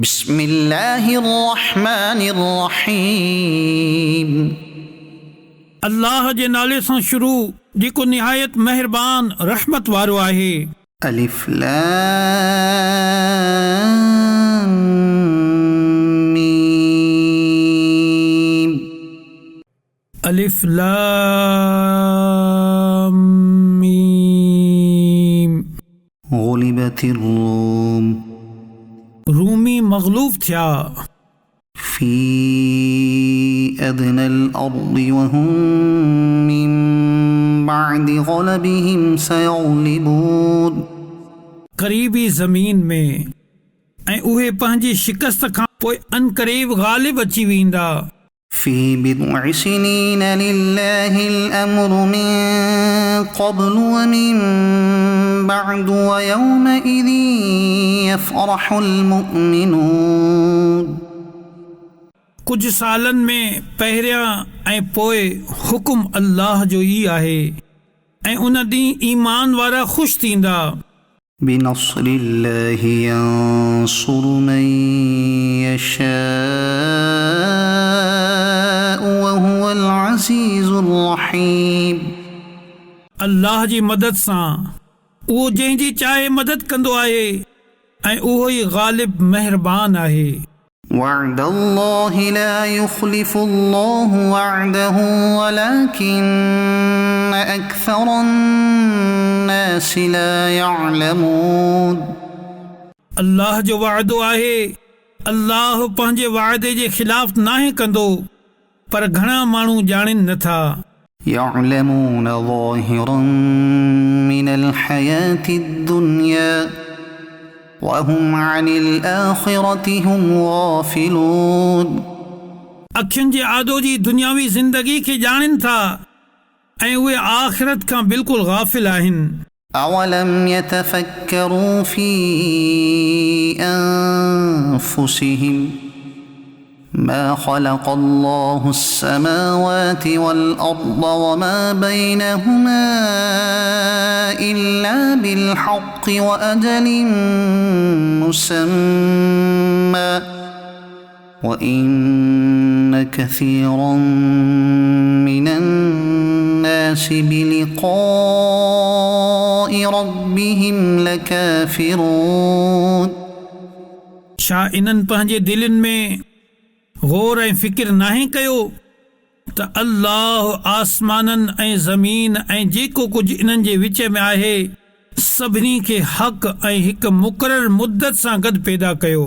بسم الله الرحمن الرحيم अल्लाह जे नाले सां शुरू जेको निहायत मेहरबान रहमत वारो आहे। अलिफ लाम मीम अलिफ लाम मीम। गुलिबतिर रूम रूमी मग़लूब थिया फी अदनल अर्दि वहुम मिन बअदि ग़लबिहिम सयग़लिबून। क़रीबी ज़मीन में ऐं उहे पंहिंजी शिकस्त खां पोइ अनक़रीब ग़ालिब अची वेंदा। फी बिद्अ सिनीन लिल्लाहिल अम्रु मिन क़ब्लु व मिन बअदु व यौमइज़िन यफ़रहुल मुअ्मिनून। कुछ सालनि में पहिरियां ऐं पोइ हुकुम अल्लाह जो ई आहे ऐं उन ॾींहुं ईमान वारा ख़ुशि थींदा। बिनस्रिल्लाहि यंसुरु मन यशाअ व हुवल अज़ीज़ुर रहीम। अल्लाह जी मदद सां उहो जंहिंजी चाहे मदद कंदो आहे ऐं उहो ई ग़ालिब मेहरबान आहे। वअद अल्लाहि ला युख़्लिफ़ुल्लाहु वअदहु वलकिन्न अक्सरन्नासि ला यअलमून। अल्लाह जो वाइदो आहे, अल्लाह पंहिंजे वाइदे जे ख़िलाफ़ नाहे कंदो, पर घणा माण्हू ॼाणनि नथा। यअलमून ज़ाहिरन मिनल हयातिद दुनिया वहुम अनिल आखिरति हुम गाफ़िलून। अखियुनि जे आदो जी दुनियावी ज़िंदगी खे ॼाणनि था ऐं उहे आख़िरत खां बिल्कुलु गाफ़िल आहिनि। अवलम यतफक्करू फी अनफुसिहिम मा खलक़ल्लाहु अस्समावाति वल अर्द वमा बैनहुमा इल्ला बिल हक़्क़ि व अजलिन मुसम्मा व इन्न कसीरन मिनन नासि बिलिक़ाइ रब्बिहिम लकाफ़िरून। छा इन्हनि पंहिंजे दिलनि में गौर ऐं फ़िक्र नाहे कयो त अल्लाह आसमाननि ऐं ज़मीन ऐं जेको कुझु इन्हनि जे विच में आहे सभिनी खे हक़ ऐं हिकु मुक़ररु मुद्दत सां गॾु पैदा कयो।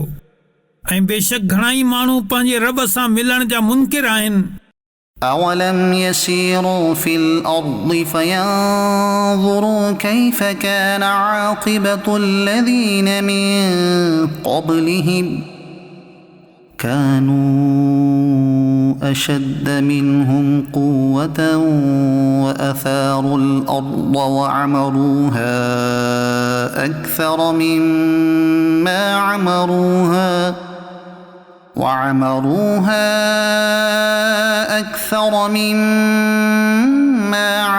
ऐं बेशक घणाई माण्हू पंहिंजे रब सां मिलण जा मुनकिर आहिनि। अवलम यसीरू फिल अर्दि फयंज़ुरू कैफ़ कान आक़िबतुल लज़ीन मिन क़ब्लिहिम कानू अशद्द मिनहुम क़ुव्वतन व असारुल अर्द वअमरूहा अक्सर मिम्मा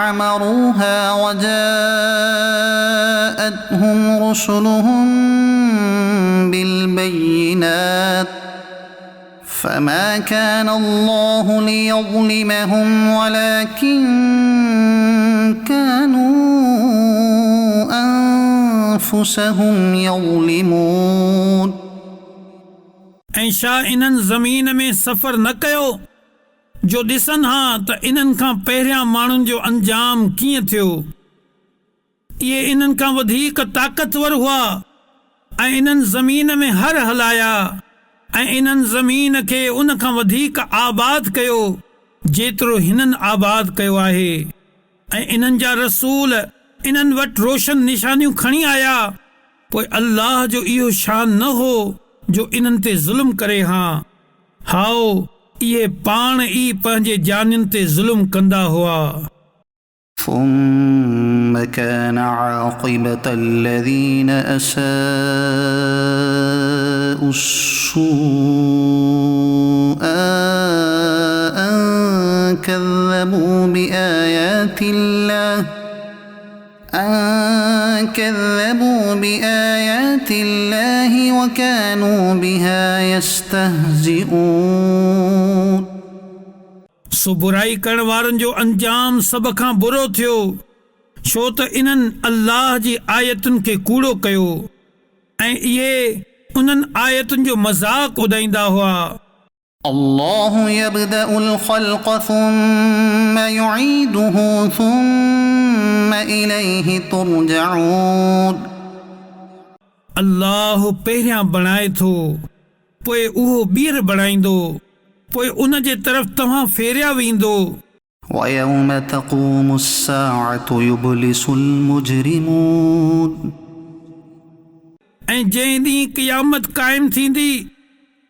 अमरूहा वजाअतहुम रुसुलुहुम बिलबय्यिनात फमा कान अल्लाहु लियज़्लिमहुम वलकिन कानू अनफुसहुम यज़्लिमून। ऐं छा इन्हनि ज़मीन में सफ़र न कयो जो ॾिसनि हा त इन्हनि खां पहिरियां माण्हुनि जो अंजाम कीअं थियो। इहे इन्हनि खां वधीक ताक़तवर हुआ ऐं इन्हनि ज़मीन में हर हलाया ऐं इन्हनि ज़मीन खे उन खां वधीक आबाद कयो जेतिरो हिननि आबाद कयो आहे। ऐं इन्हनि जा रसूल इन्हनि वटि रोशन निशानियूं खणी आया। पोइ अल्लाह जो इहो शान न हो जो इन्हनि ते ज़ुल्म करे हा। हाओ इहे पाण ई पंहिंजे जानियुनि ते ज़ुल्म कंदा हुआ। ثم كان عاقبة الذين أساءوا السوء أن كذبوا بآيات الله كذبوا بآيات الله وكانوا كانوا بها يستهزئون सो बुराई करण वारनि जो अंजाम सभ खां बुरो थियो छो त इन्हनि अल्लाह जी आयतुनि खे कूड़ो कयो ऐं इहे उन्हनि आयतुनि जो मज़ाक उॾाईंदा हुआ الله يبدأ الخلق ثم يعيده ثم إليه ترجعون अल्लाह पहिरियां बणाए थो पोइ उहो ॿीहर बणाईंदो पोइ उन जे तरफ़ तव्हां फेरिया वेंदो ويوم تقوم الساعة يبلس المجرمون ऐं जंहिं ॾींहुं क़यामत क़ाइमु थींदी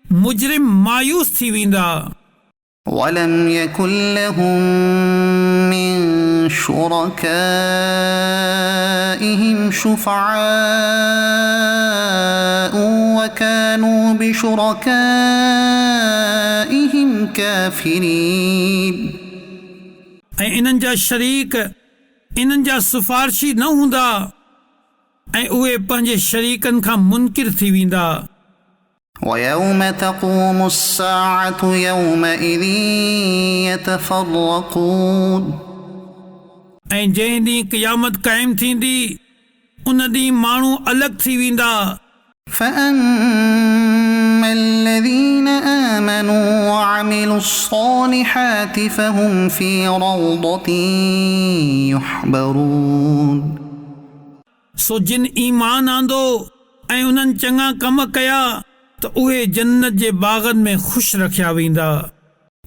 मुजरिम मायूस थी वेंदा ولم يكن لهم من شركائهم شفعاء وكانوا بشركائهم كافرين ऐं इन्हनि जा शरीक इन्हनि जा सिफ़ारिशी न हूंदा ऐं उहे पंहिंजे शरीकनि खां मुनकिर थी वेंदा ويوم تقوم الساعة يومئذ يتفرقون ऐं जंहिं ॾींहुं क़यामत क़ाइमु थींदी उन ॾींहुं माण्हू अलॻि थी वेंदा فأما الذين آمنوا وعملوا الصالحات فهم في روضة يحبرون सो जिन ईमान आंदो ऐं उन्हनि चङा कम कया त उहे जन्नत जे बाग़नि में ख़ुशि रखिया वेंदा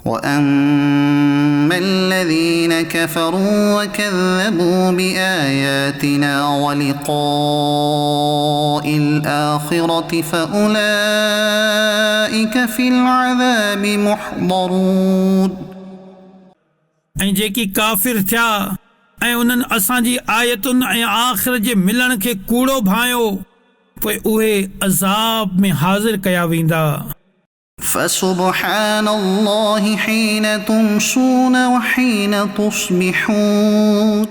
وأما الذين كفروا وكذبوا بآياتنا ولقاء الآخرة فأولئك في العذاب محضرون ऐं जेकी काफ़िर थिया ऐं उन्हनि असांजी आयतुनि ऐं आख़िर जे मिलण खे कूड़ो भायो पोइ उहे अज़ाब में हाज़िर कया वेंदा فسبحان الله حين تمسون وحين تصبحون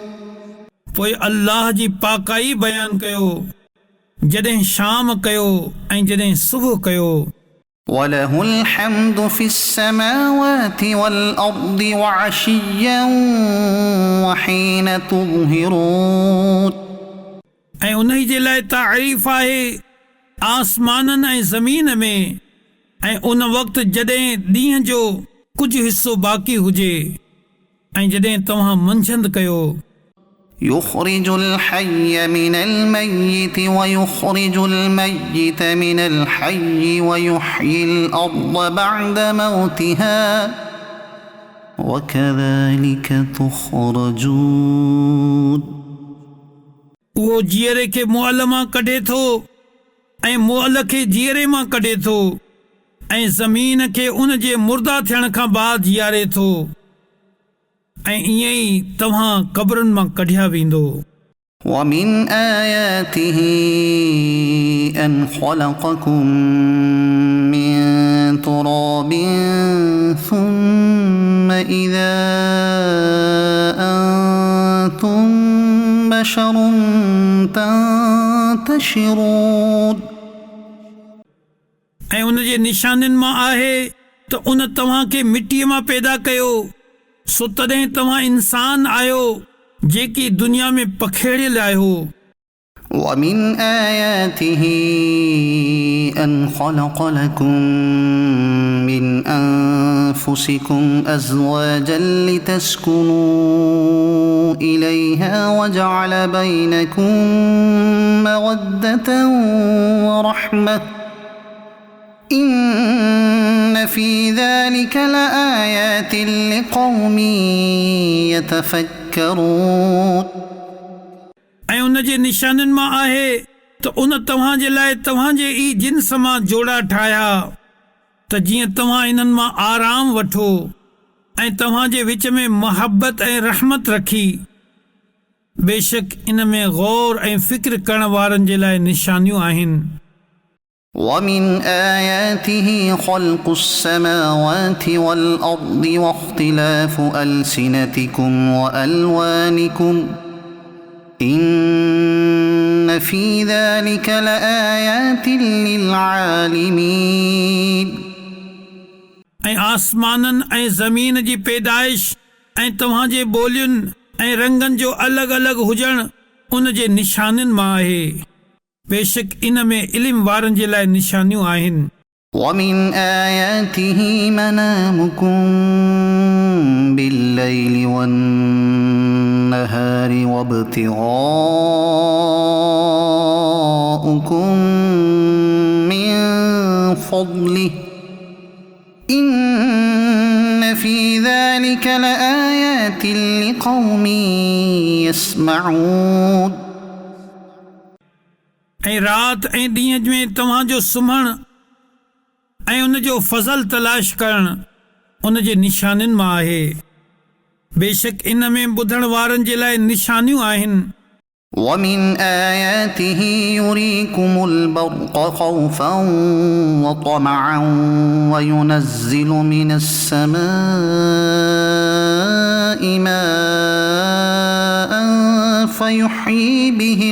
पोइ अल्लाह जी पाकाई बयानु कयो जॾहिं शाम कयो ऐं जॾहिं सुबुह कयो وله الحمد في السماوات والأرض وعشيا وحين تظهرون ऐं उन जे लाइ तारीफ़ आहे आसमाननि ऐं ज़मीन में ऐं उन वक़्तु जॾहिं ॾींहं जो कुझु हिसो बाक़ी हुजे ऐं जॾहिं तव्हां मंझंदि कयो يخرج الحي من الميت ويخرج الميت من الحي ويحيي الأرض بعد موتها وكذلك تخرجون उहो जीअरे खे मुअल मां कढे थो ऐं मुअल खे जीअरे मां कढे थो ऐं ज़मीन खे उन जे मुर्दा थियण खां बाद जीआरे थो ऐं ईअं ई तव्हां क़ब्रुनि मां कढिया वेंदो ومن آياته أن خلقكم من تراب ثم إذا أنتم بشر تنتشرون ऐं उन जे निशाननि मां आहे त उन तव्हांखे मिटीअ मां पैदा कयो सो तॾहिं तव्हां इंसान आहियो जेकी दुनिया में पखेड़ियल आहियो ومن آياته أن خلق لكم من أنفسكم أزواجا لتسكنوا إليها وجعل بينكم مودة ورحمة إن في ذلك لآيات لقوم يتفكرون ऐं उन जे निशाननि मां आहे त उन तव्हां जे लाइ तव्हांजे ई जिन्स मां जोड़ा ठाहिया त जीअं तव्हां इन्हनि मां आराम वठो ऐं तव्हांजे विच में मुहबत ऐं रहमत रखी बेशक इन में गौर ऐं फ़िक्र करण वारनि जे लाइ निशानियूं आहिनि ومن آياته خلق السماوات والأرض واختلاف ألسنتكم وألوانكم إن في ذلك لآيات للعالمين ऐं आसमाननि ऐं ज़मीन जी पैदाइश ऐं तव्हांजे ॿोलियुनि ऐं रंगनि जो अलॻि अलॻि हुजणु उन जे निशाननि मां आहे बेशक इन में इल्म वारनि जे लाइ निशानियूं आहिनि ومن آياته منامكم بالليل والنهار وابتغاؤكم من فضله إن في ذلك لآيات لقوم يسمعون ऐं राति ऐं ॾींहं में तव्हांजो सुम्हणु ऐं उन जो फज़ल तलाश करणु उन जे निशाननि मां आहे बेशक इन में ॿुधण वारनि जे लाइ निशानियूं आहिनि ومن آياته يريكم البرق خوفا وطمعا وينزل من السماء ماء فيحيي به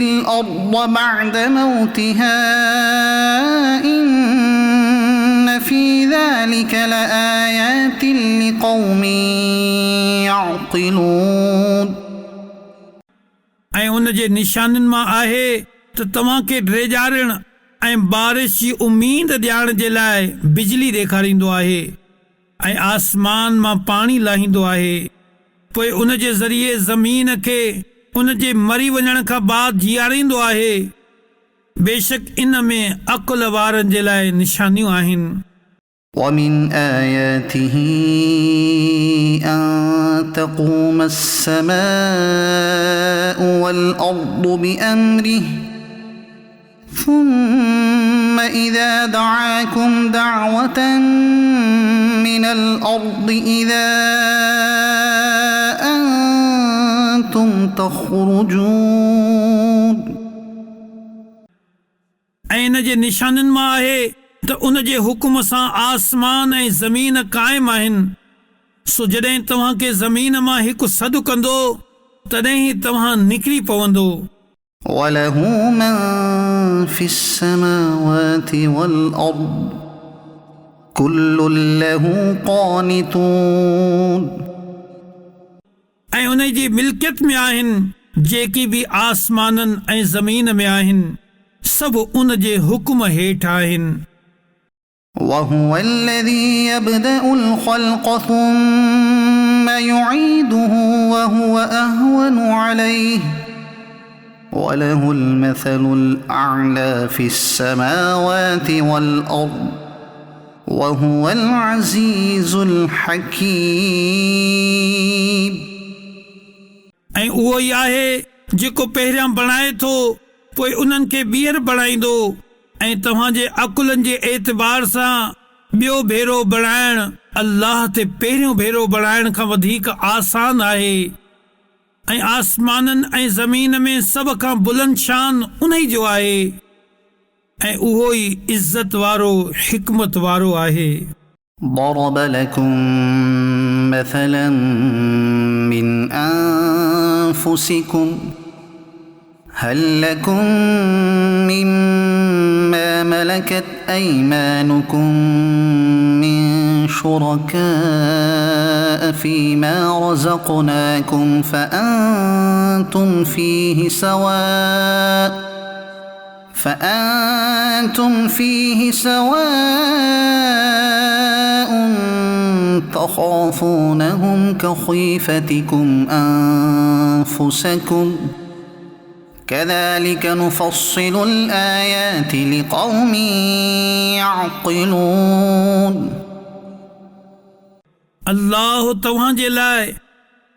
الأرض بعد موتها إن في ذلك لآيات لقوم يعقلون ऐं उन जे निशाननि मां आहे त तव्हांखे ड्रेजारणु ऐं बारिश जी उमीद ॾियारण जे लाइ बिजली ॾेखारींदो आहे ऐं आसमान मां पाणी लाहींदो आहे पोइ उन जे ज़रिए ज़मीन खे उन जे मरी वञण खां बाद जीआरींदो आहे बेशक इन में अक़ुल वारनि जे लाइ निशानियूं आहिनि ومن آياته أن تقوم السماء والأرض بأمره ثم إذا دعاكم دعوة من الأرض إذا أنتم تخرجون ऐं इन जे निशाननि मां आहे त उन जे हुकुम सां आसमान ऐं ज़मीन क़ाइमु आहिनि सो जॾहिं तव्हांखे ज़मीन मां हिकु सॾु कंदो तॾहिं ई तव्हां निकिरी पवंदो وله من في السماوات والأرض كل له قانتون ऐं उन जी मिल्कियत में आहिनि जेकी बि आसमाननि ऐं ज़मीन में आहिनि सभु उन जे हुकुम हेठि आहिनि وهو الذي يبدأ الخلق ثم يعيده وهو أهون عليه وله المثل الأعلى في السماوات والأرض وهو العزيز الحكيم ऐं उहो ई आहे जेको पहिरियां बणाए थो पोइ उन्हनि खे ॿीहर बणाईंदो ऐं तव्हांजे अकुलनि जे एतबार सां ॿियो भेरो बणाइणु अल्लाह ते पहिरियों भेरो बणाइण खां वधीक आसान आहे ऐं आसमाननि ऐं ज़मीन में सभ खां बुलंद शान उन ई जो आहे ऐं उहो ई इज़त वारो हिकमत वारो आहे ضرب لكم مثلا من أنفسكم هل لكم مما ملكت أيمانكم من شركاء فيما رزقناكم فأنتم فيه سواء تخافونهم كخيفتكم أنفسكم كذلك نفصل الآيات لقوم يعقلون अल्लाह तव्हांजे लाइ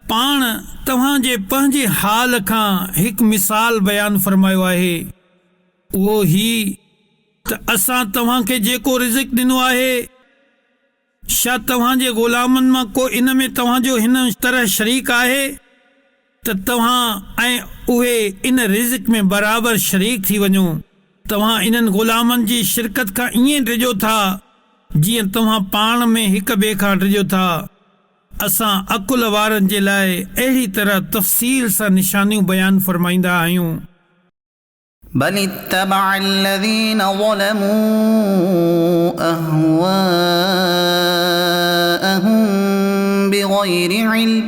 पाण तव्हांजे पंहिंजे हाल खां हिकु मिसाल बयानु फरमायो आहे उहो ही त असां तव्हांखे जेको रिज़िक ॾिनो आहे छा तव्हांजे ग़ुलामनि मां को इन में तव्हांजो हिन तरह शरीक आहे त तव्हां ऐं उहे इन रिज़िक में बराबरि शरीक थी वञो तव्हां इन्हनि ग़ुलामनि जी शिरकत खां ईअं डिॼो था जीअं तव्हां पाण में हिक ॿिए खां डिॼो था असां अकुल वारनि जे लाइ अहिड़ी तरह तफ़सील सां निशानियूं बयान फरमाईंदा आहियूं। بل اتبع الذين ظلموا أهواءهم بغير علم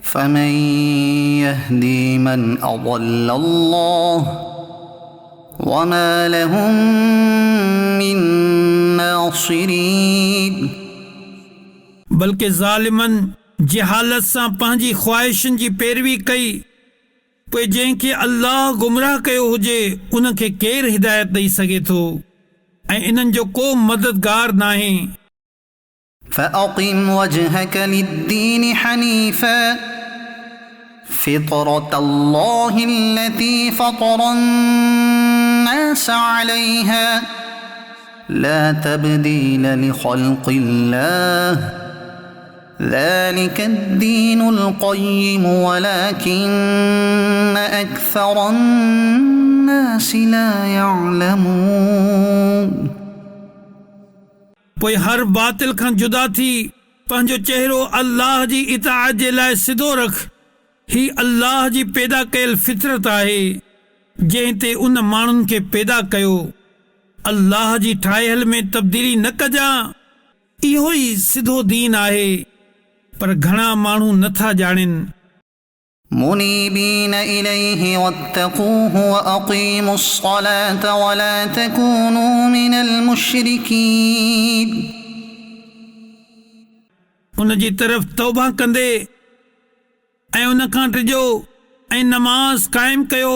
فمن يهدي من أضل الله وما لهم من ناصرين बल्कि ज़ालिमनि जहालत सां पंहिंजी ख़्वाहिशुनि जी पैरवी कई, पोइ जंहिंखे अल्लाह गुमराह कयो हुजे उनखे केरु हिदायत ॾेई सघे थो ऐं इन्हनि जो को मददगार नाहे। فأقم وجهك للدين حنيفا فطرة الله التي فطر الناس عليها لا تبديل لخلق الله ذلك الدين القيم ولكن أكثر الناس لا يعلمون पोइ हर बातिल खां जुदा थी पंहिंजो चेहरो अल्लाह जी इताअत जे लाइ सिधो रख। ही अल्लाह जी पैदा कयल फितरत आहे जंहिं ते उन माण्हुनि खे पैदा कयो। अल्लाह जी ठाहियल में तब्दीली न कजां, इहो ई सिधो दीन आहे, पर घणा माण्हू नथा ॼाणनि। منيبين إليه واتقوه وأقيموا الصلاة ولا تكونوا من المشركين उन जी तरफ़ तौबा कंदे ऐं उन खां टिजो ऐं नमाज़ क़ाइम कयो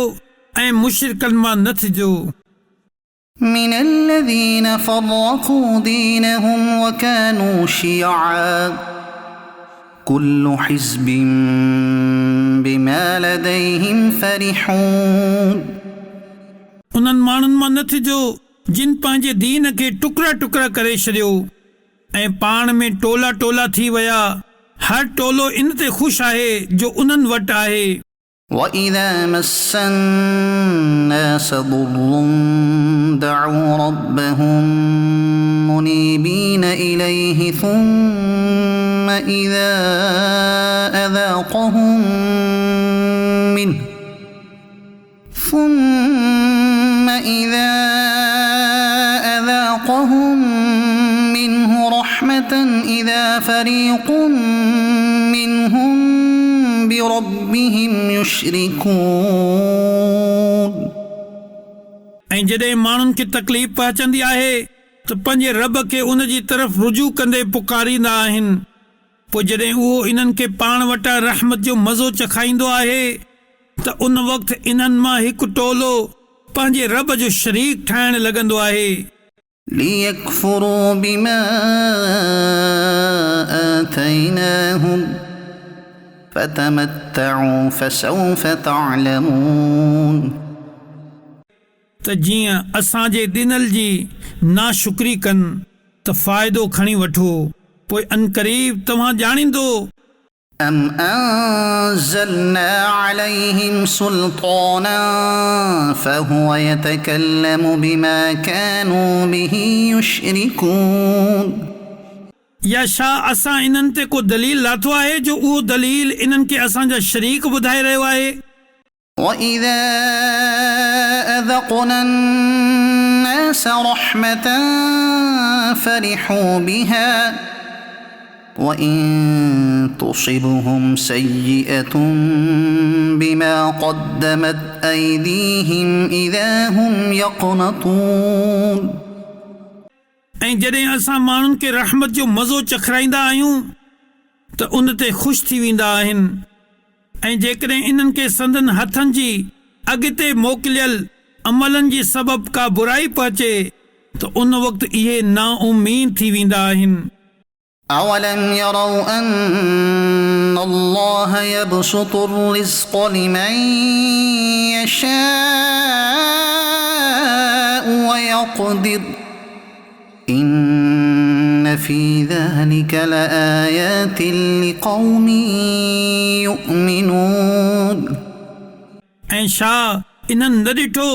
ऐं मुशरिकनि मां न थिजो। من الذين فرقوا دينهم وكانوا شيعا كل حزب بما لديهم فرحون उन्हनि माण्हुनि मां न थिजो जिन पंहिंजे दीन खे टुकड़ा टुकड़ा करे छॾियो ऐं पाण में टोला टोला थी विया। हर टोलो इन ते ख़ुशि आहे जो उन्हनि वटि आहे। وإذا مس الناس ضر دعوا ربهم منيبين إليه ثم إذا أذاقهم منه رحمة إذا فريق منهم بربهم يشركون ऐं जॾहिं माण्हुनि खे तकलीफ़ पहुचंदी आहे त पंहिंजे रब खे उन जी तरफ़ रुजू कंदे पुकारींदा आहिनि। पोइ जॾहिं उहो इन्हनि खे पाण वटां रहमत जो मज़ो चखाईंदो आहे त उन वक़्तु इन्हनि मां हिकु टोलो पंहिंजे रब जो शरीक ठाहिण लॻंदो आहे। ليكفروا بما آتيناهم فتمتعوا فسوف تعلمون त जीअं असांजे ॾिनल जी नाशुक्री कनि त फ़ाइदो खणी वठो, पोइ अनक़रीब तव्हां ॼाणींदो। أم أنزلنا عليهم سلطانا فهو يتكلم بما كانوا به يشركون या छा असां इन्हनि ते को दलील लाथो आहे जो उहो दलील इन्हनि खे असांजा शरीक ॿुधाए रहियो आहे। وإذا أذقنا الناس رحمة فرحوا بها وإن تصبهم سيئة بما قدمت أيديهم إذا هم يقنطون ऐं जॾहिं असां माण्हुनि खे रहमत जो मज़ो चखराईंदा आहियूं त उन ते ख़ुशि थी वेंदा आहिनि, ऐं जेकॾहिं इन्हनि खे संदनि हथनि जी अॻिते मोकिलियल अमलनि जी सबब का बुराई पहुचे त उन वक़्तु इहे नाउमीद थी वेंदा आहिनि। أولم يروا أن الله يبسط الرزق لمن يشاء ويقدر إن في ذلك لآيات لقوم يؤمنون ऐं छा इन्हनि न ॾिठो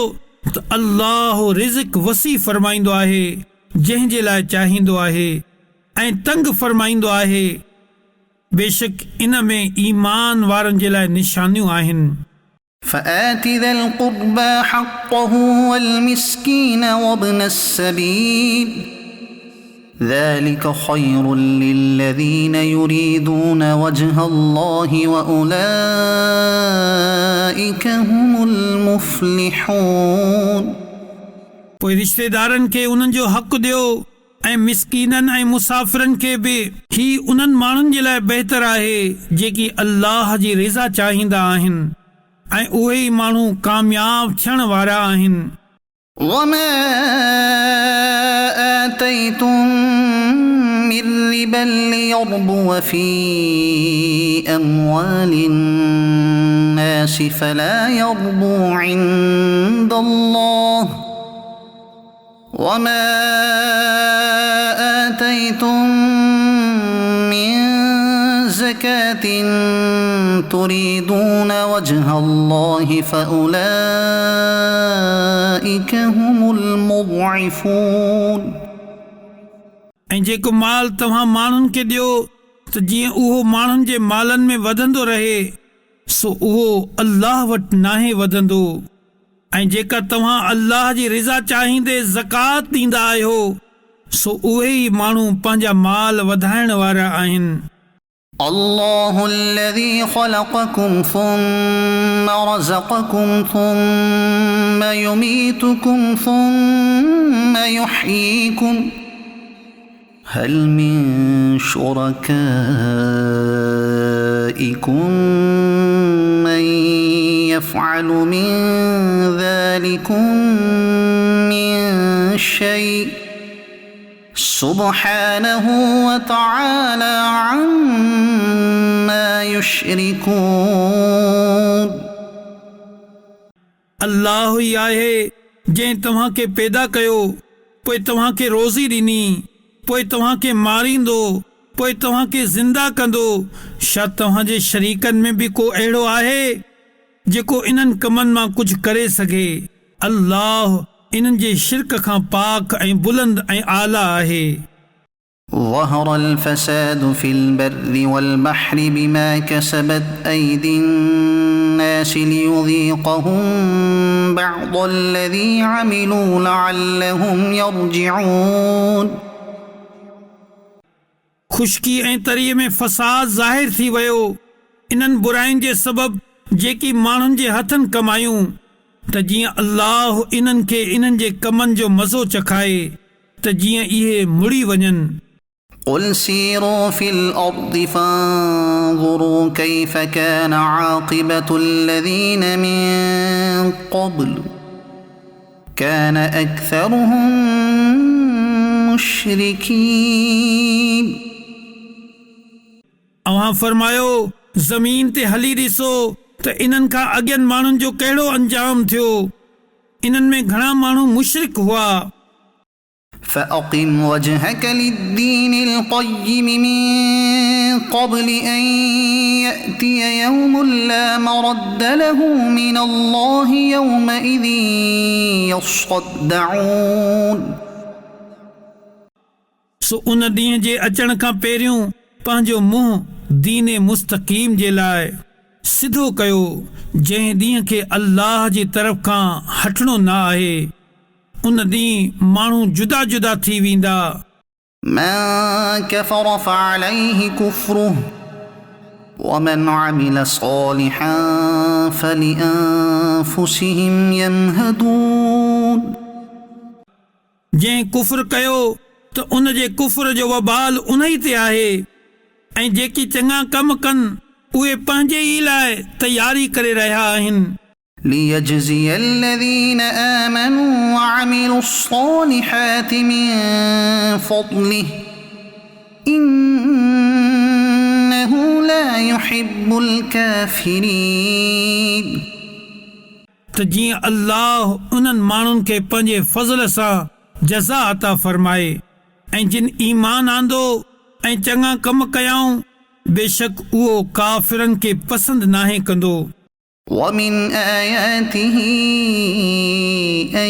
त अल्लाह रिज़्क़ वसी फरमाईंदो आहे जंहिं जे लाइ चाहींदो आहे ऐं तंग फरमाईंदो आहे बेशक इन में ईमान वारनि जे लाइ निशानियूं आहिनि. فآت ذا القربى حقه والمسكين وابن السبيل ذلك خير للذين يريدون وجه الله وأولئك هم المفلحون. पोइ रिश्तेदारनि खे उन्हनि जो हक़ ॾियो ऐं मिसकीननि ऐं मुसाफ़िरनि खे बि. ही उन्हनि माण्हुनि जे लाइ बहितर आहे जेकी अल्लाह जी रिज़ा चाहींदा आहिनि ऐं उहे ई माण्हू कामयाब थियण वारा आहिनि. وما آتيتم من ربا ليربو في أموال الناس فلا يربو عند الله وما آتيتم من زكاة تريدون وجه الله فأولئك هم المضعفون. ऐं जेको माल तव्हां माण्हुनि खे ॾियो त जीअं उहो माण्हुनि जे मालनि में वधंदो रहे सो उहो अल्लाह वटि नाहे वधंदो. ऐं जेका तव्हां अल्लाह जी रिज़ा चाहींदे ज़कात ॾींदा आहियो सो उहे ई माण्हू पंहिंजा माल वधाइण वारा आहिनि. الله الذي خلقكم ثم رزقكم ثم يميتكم ثم يحييكم هل من شركائكم من يفعل من ذلكم من شيء سبحانه وتعالى عما يشركون. अल्लाह ई आहे जंहिं तव्हां खे पैदा कयो, पोइ तव्हां खे रोज़ी ॾिनी, पोइ तव्हां खे मारींदो, पोइ तव्हां खे ज़िंदा कंदो. छा तव्हां जे शरीकनि में बि को अहिड़ो आहे जेको इन्हनि कमनि मां कुझु करे सघे? अल्लाह इन्हनि जे शिरक खां पाक ऐं बुलंद ऐं आला आहे. ظهر الفساد في البر والبحر بما كسبت أيدي الناس ليذيقهم بعض الذي عملوا لعلهم يرجعون. खुशकी ऐं तरीअ में फ़साद ज़ाहिर थी वियो इन्हनि बुराइनि जे सबबु जेकी माण्हुनि जे हथनि कमायूं त जीअं अल्लाह इन्हनि खे इन्हनि जे कमनि जो मज़ो चखाए त जीअं इहे मुड़ी वञनि. قل سيروا في الأرض فانظروا كيف كان عاقبة الذين من قبل كان أكثرهم مشركين. अव्हां फरमायो ज़मीन ते हली ॾिसो त इन्हनि खां अॻियनि माण्हुनि जो कहिड़ो अंजाम थियो. इन्हनि में घणा माण्हू मुशरिक हुआ. فأقم وجهك للدين القيم من قبل أن يأتي يوم لا مرد له من الله يومئذ يصدعون. सो उन ॾींहं जे अचण खां पहिरियों पंहिंजो मुंहुं दीन मुस्तक़ीम जे लाइ सिधो कयो जंहिं ॾींहं खे अल्लाह जी तरफ़ खां हटणो न आहे. उन ॾींहुं माण्हू जुदा जुदा थी वेंदा. من كفر فعليه كفره ومن عمل صالحا فلأنفسهم يمهدون. जंहिं कुफ्र कयो त उन जे कुफ्र जो वबाल उन ई ते आहे ऐं जेकी चङा कम कनि उहे पंहिंजे ई लाइ तयारी करे रहिया आहिनि. ليجزي الذين آمنوا وعملوا الصالحات من فضله إنه لا يحب الكافرين. त जीअं अल्लाह उन्हनि माण्हुनि खे पंहिंजे फज़ल सां जज़ा अता फरमाए ऐं जिन ईमान आंदो ऐं चङा कम कयाऊं बेशक उहो काफ़िरनि खे पसंदि नाहे कंदो. ومن آياته أن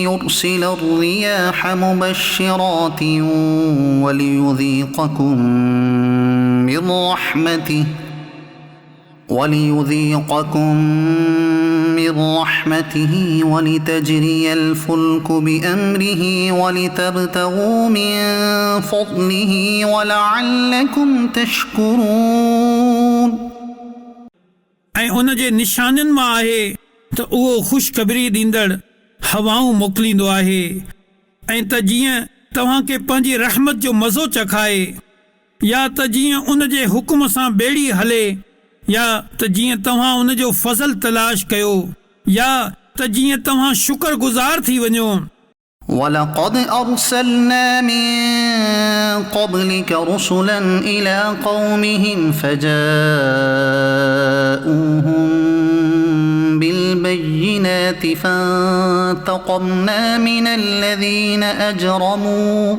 يرسل الرياح مبشرات وليذيقكم من رحمته ولتجري الفلك بأمره ولتبتغوا من فضله ولعلكم تشكرون ऐं उन जे निशाननि मां आहे त उहो ख़ुशख़बरी ॾींदड़ हवाऊं मोकिलींदो आहे ऐं त जीअं तव्हांखे पंहिंजी रहमत जो मज़ो चखाए या त जीअं उन जे हुकुम सां ॿेड़ी हले या त जीअं तव्हां उन जो फज़ल तलाश कयो या त जीअं तव्हां शुक्रगुज़ार थी वञो وَلَقَدْ أَرْسَلْنَا مِن قَبْلِكَ رُسُلًا إِلَى قَوْمِهِمْ فَجَاءُوهُم بِالْبَيِّنَاتِ فَانتَقَمْنَا مِنَ الَّذِينَ أَجْرَمُوا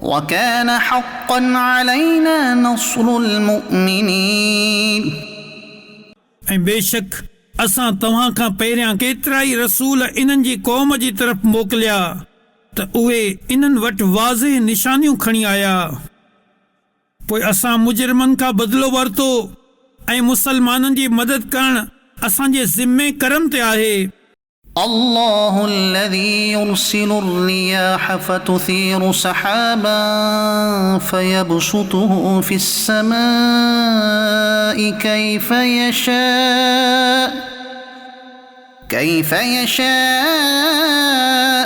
وَكَانَ حَقًّا عَلَيْنَا نَصْرُ الْمُؤْمِنِينَ ऐं बेशक असां तव्हां खां पहिरियां केतिरा ई रसूल इन्हनि जी क़ौम जी तरफ़ मोकिलिया त उहे इन्हनि वटि वाज़िह निशानियूं खणी आया पोइ असां मुजरिमनि खां बदिलो वरितो ऐं मुसलमाननि जी मदद करणु असांजे ज़िम्मे करम ते आहे الله الذي يرسل الرياح فتثير سحابا فيبسطه في السماء كيف يشاء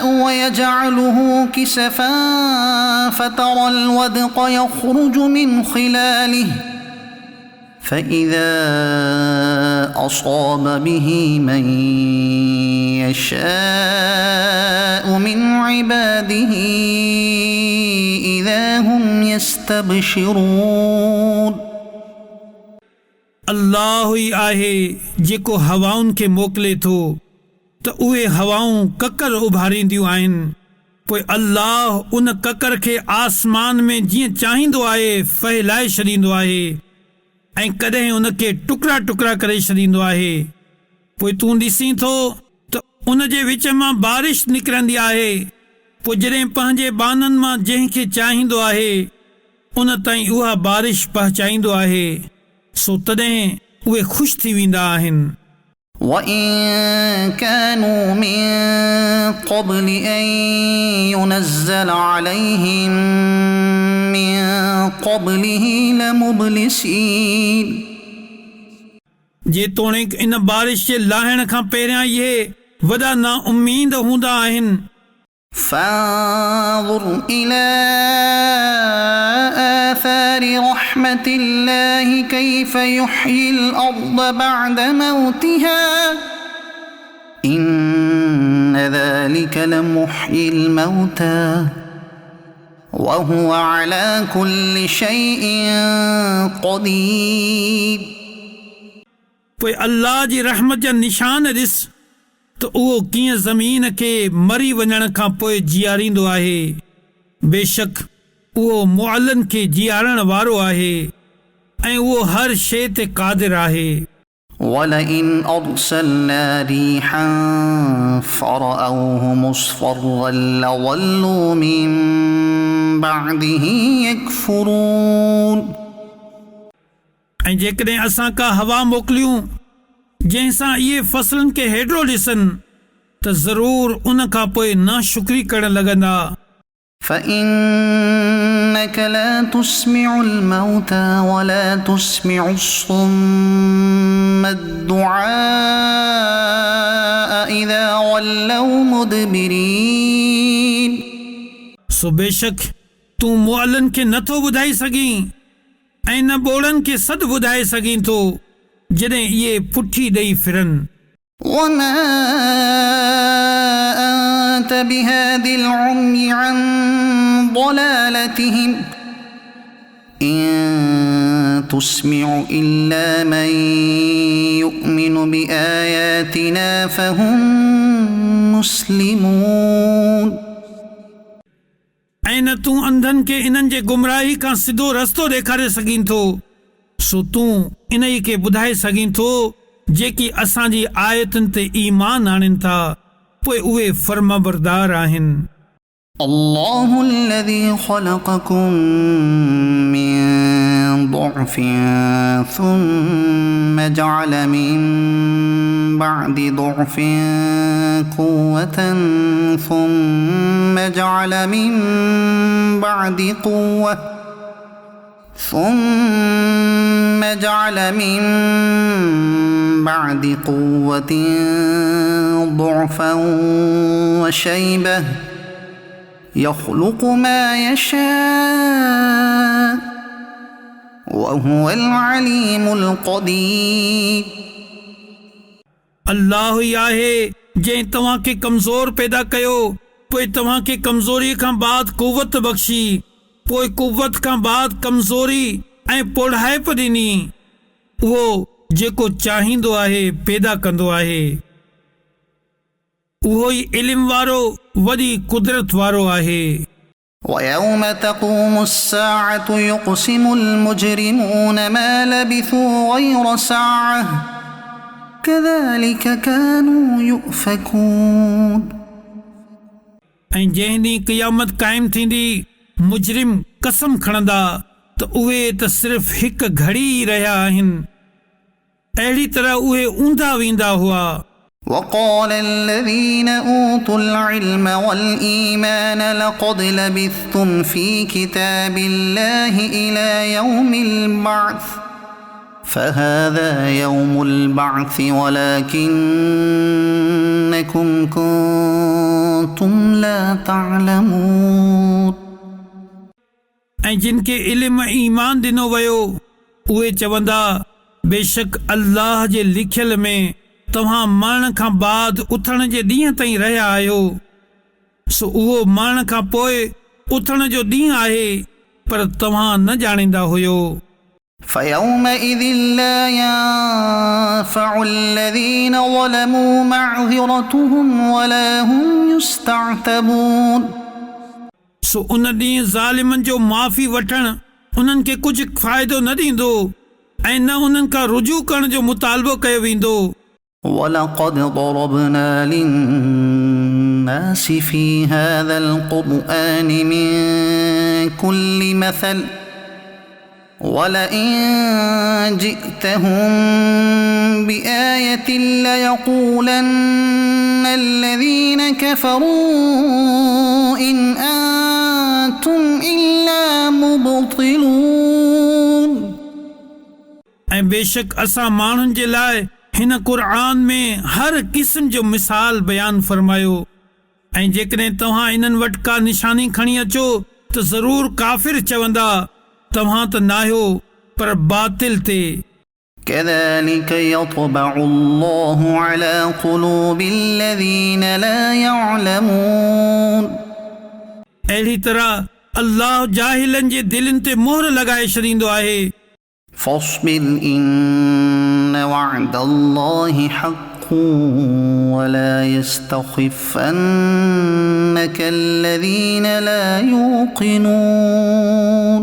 ويجعله كسفا فترى الودق يخرج من خلاله فإذا أصاب به من يشاء من عباده إذا هم يستبشرون अल्लाह ई आहे जेको हवाउनि खे मोकिले थो त उहे हवाऊं ककर उभारींदियूं आहिनि पोइ अल्लाह उन ककर खे आसमान में जीअं चाहींदो आहे फहिलाए छॾींदो आहे ऐं कॾहिं उन खे टुकड़ा टुकड़ा करे छॾींदो आहे पोइ तूं ॾिसीं थो त उन जे विच मां बारिश निकिरंदी आहे पोइ जॾहिं पंहिंजे बाननि मां जंहिंखे चाहींदो आहे उन ताईं उहा बारिश पहुचाईंदो आहे सो तॾहिं उहे ख़ुशि थी वेंदा आहिनि وَإِن كَانُوا مِن قَبْلِ أَن يُنَزَّلَ عَلَيْهِم مِّن قَبْلِهِ لَمُبْلِسِينَ जेतोणीकि इन बारिश जे लाहिण खां पहिरियां इहे वॾा ना उम्मीद हूंदा आहिनि فانظر إلى آثار رحمة الله كيف يحيي الأرض بعد موتها إن ذلك لمحيي الموتى وهو على كل شيء قدير पोइ अल्लाह जी रहमत जा निशान ॾिस त उहो कीअं ज़मीन खे मरी वञण खां पोइ जीआरींदो आहे बेशक उहो मुअल्लन खे जीआरण वारो आहे ऐं उहो हर शइ ते क़ादिर आहे وَلَئِنْ أَرْسَلْنَا رِيحًا فَرَأَوْهُ مُصْفَرًّا لَظَلُّوا مِن بَعْدِهِ يَكْفُرُونَ ऐं जेकॾहिं असां का हवा मोकिलियूं जंहिंसां इहे फसलनि खे हेॾो ॾिसनि त ज़रूर उन खां पोइ नाशुक्री करणु लॻंदा فإنك لا تسمع الموتى ولا تسمع الصم الدعاء إذا ولوا مدبرين सो बेशक तूं मुअल्लन खे नथो ॿुधाए सघीं ऐं न ॿोड़नि खे सॾु ॿुधाए सघीं थो जॾहिं इहे पुठी ॾेई फिरनि وما أنت بهاد العمي عن ضلالتهم إن تسمع إلا من يؤمن بآياتنا فهم مسلمون ऐं न तूं अंधनि खे इन्हनि जे गुमराही खां सिधो रस्तो ॾेखारे सघीं थो सो तूं इन ई खे ॿुधाए सघीं थो जेकी असांजी आयतुनि ते ईमान आणनि था पोइ उहे फर्माबरदार आहिनि। الله الذي خلقكم من ضعف ثم جعل من بعد ضعف قوة ثم جعل من بعد قوة ضعفا وشيبة يخلق ما يشاء وهو العليم القدير। अल्लाह ई आहे जंहिं तव्हांखे कमज़ोर पैदा कयो, पोइ तव्हांखे कमज़ोरी खां बाद कुवत बख़्शी, पोइ कुवत खां बाद कमज़ोरी ऐं पोढ़ाइप ॾिनी। उहो जेको चाहींदो आहे पैदा कंदो आहे। उहो ई इल्म वारो वॾी कुदरत वारो आहे। ويوم تقوم الساعة يقسم المجرمون ما لبثوا غير ساعة كذلك كانوا يؤفكون। ऐं जंहिं ॾींहुं क़यामत क़ाइमु थींदी मुजरिम कसम खणंदा त उहे त सिर्फ़ हिकु घड़ी ई रहिया आहिनि। अहिड़ी तरह उहे ऊंधा वेंदा हुआ। وقال الذين أوتوا العلم والإيمان لقد لبثتم في كتاب الله إلى يوم البعث فهذا يوم البعث ولكنكم كنتم لا تعلمون। ऐं जिन खे इल्म ईमान ॾिनो वियो उहे चवंदा बेशक अल्लाह जे लिखियल में तव्हां मरण खां बाद उथण जे ॾींहं ताईं रहिया आहियो, सो उहो मरण खां पोइ उथण जो ॾींहुं आहे पर तव्हां न ॼाणींदा हुयो। فيومئذ لا ينفع الذين ظلموا معذرتهم ولا هم يستعتبون। सो उन ॾींहुं ज़ालिमनि जो माफ़ी वठणु उन्हनि खे कुझु फ़ाइदो न ॾींदो ऐं न उन्हनि खां रुजू करण जो मुतालबो कयो वेंदो। ولقد ضربنا للناس في هذا القرآن من كل مثل ولئن جئتهم بآية ليقولن الذين كفروا إن أنتم إلا مبطلون। ऐं बेशक असां माण्हुनि जे लाइ हिन क़ुरान में हर क़िस्म जो मिसाल बयान फरमायो ऐं जेकॾहिं तव्हां इन्हनि वटि का निशानी खणी अचो त ज़रूर काफ़िर चवंदा तव्हां त नाहियो पर बातिल ते। كذلك يطبع الله على قلوب الذين لا يعلمون। अहिड़ी तरह अल्लाह जाहिलनि जे दिलनि ते मोहर लॻाए छॾींदो आहे। فاصبر إن وعد الله حق ولا يستخفنك الذين لا يوقنون।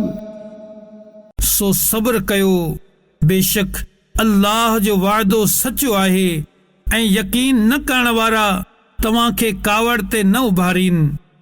सो सब्र कयो बेशक अल्लाह जो वाइदो सचो आहे ऐं यकीन न करण वारा तव्हांखे कावड़ ते न उभारीनि।